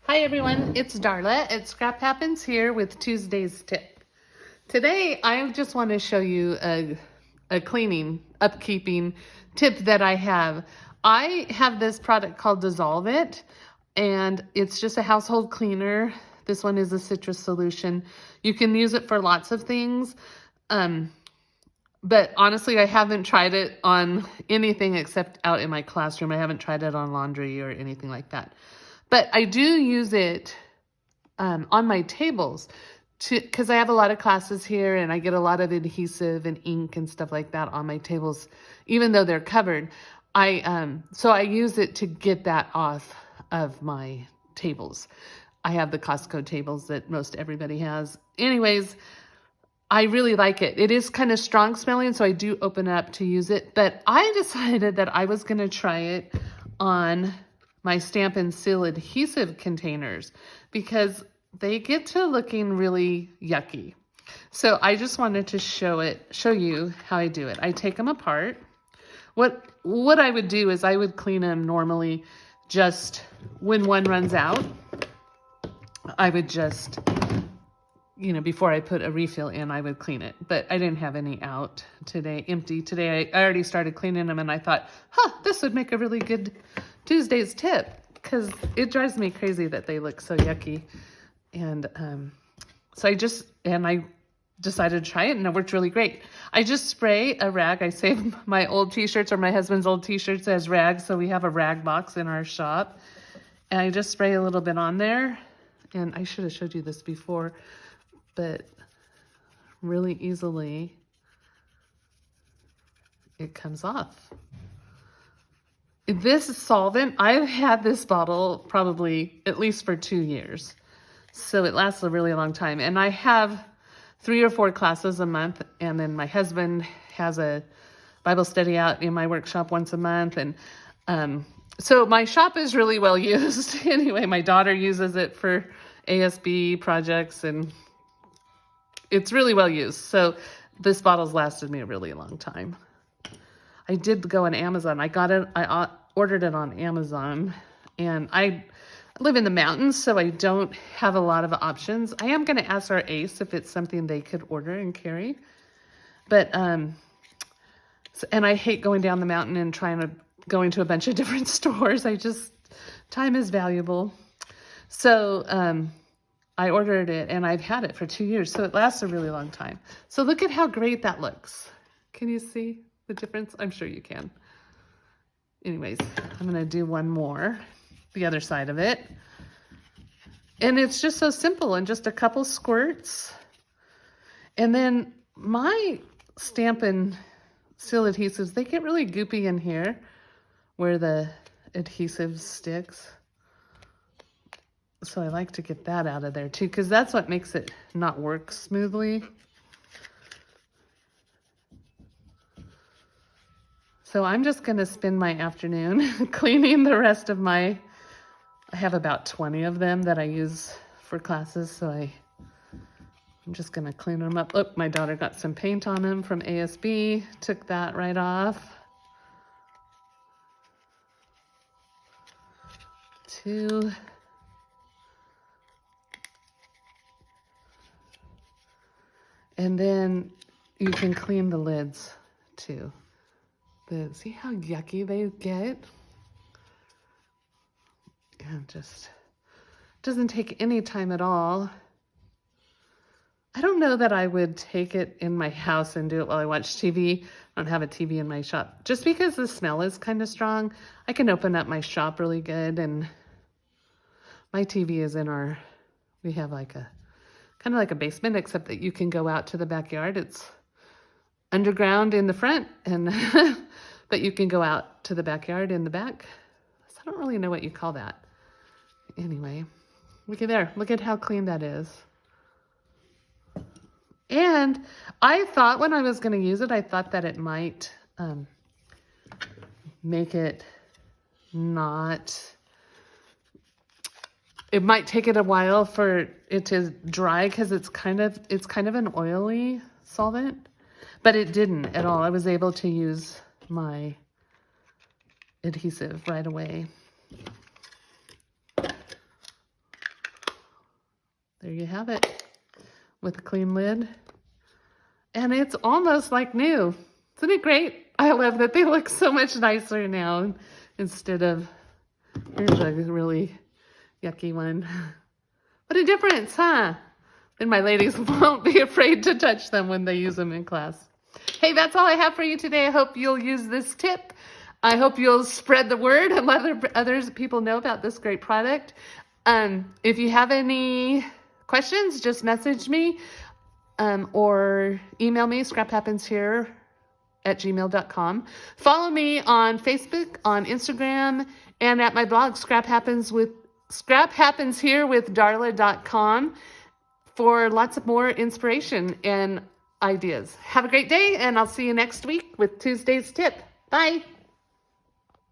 Hi everyone, it's Darla at Scrap Happens here with Tuesday's tip. Today I just want to show you a cleaning, upkeeping tip that I have. I have this product called Dissolve It, and it's just a household cleaner. This one is a citrus solution. You can use it for lots of things. But honestly, I haven't tried it on anything except out in my classroom. I haven't tried it on laundry or anything like that. But I do use it on my tables because I have a lot of classes here and I get a lot of adhesive and ink and stuff like that on my tables, even though they're covered. So I use it to get that off of my tables. I have the Costco tables that most everybody has. Anyways, I really like it. It is kind of strong smelling, so I do open up to use it. But I decided that I was going to try it on my Stampin Seal Adhesive containers because they get to looking really yucky. So I just wanted to show you how I do it. I take them apart. What I would do is I would clean them normally just when one runs out. I would just, before I put a refill in, I would clean it. But I didn't have any out today, empty. Today I already started cleaning them and I thought, this would make a really good Tuesday's tip because it drives me crazy that they look so yucky. And so I decided to try it and it worked really great. I just spray a rag. I save my old t-shirts or my husband's old t-shirts as rags. So we have a rag box in our shop. And I just spray a little bit on there. And I should have showed you this before, but really easily it comes off. This solvent, I've had this bottle probably at least for 2 years. So it lasts a really long time. And I have 3 or 4 classes a month. And then my husband has a Bible study out in my workshop once a month. And so my shop is really well used. Anyway, my daughter uses it for ASB projects and it's really well used. So this bottle's lasted me a really long time. I did go on Amazon. I ordered it on Amazon, and I live in the mountains, so I don't have a lot of options. I am going to ask our ace if it's something they could order and carry. But, and I hate going down the mountain and going to a bunch of different stores. Time is valuable. So, I ordered it and I've had it for 2 years, so it lasts a really long time. So look at how great that looks. Can you see the difference? I'm sure you can. Anyways, I'm gonna do one more, the other side of it. And it's just so simple and just a couple squirts. And then my Stampin' Seal adhesives, they get really goopy in here where the adhesive sticks. So I like to get that out of there too, because that's what makes it not work smoothly. So I'm just going to spend my afternoon cleaning the rest of I have about 20 of them that I use for classes. So I'm just going to clean them up. Look, my daughter got some paint on them from ASB, took that right off. 2. And then you can clean the lids too. See how yucky they get? And just doesn't take any time at all. I don't know that I would take it in my house and do it while I watch TV. I don't have a TV in my shop. Just because the smell is kind of strong, I can open up my shop really good. And my TV is we have kind of like a basement, except that you can go out to the backyard. It's underground in the front, and but you can go out to the backyard in the back. So I don't really know what you call that. Anyway, look at there. Look at how clean that is. And I thought when I was going to use it, I thought that it might make it it might take it a while for it to dry because it's kind of an oily solvent, but it didn't at all. I was able to use my adhesive right away. there you have it with a clean lid. And it's almost like new. Isn't it great? I love that they look so much nicer now instead of, here's a really yucky one. What a difference, huh? Then my ladies won't be afraid to touch them when they use them in class. Hey, that's all I have for you today. I hope you'll use this tip. I hope you'll spread the word and let others people know about this great product. If you have any questions, just message me or email me, scraphappenshere@gmail.com. Follow me on Facebook, on Instagram, and at my blog, scraphappensherewithdarla.com for lots of more inspiration and ideas. Have a great day, and I'll see you next week with Tuesday's tip. Bye.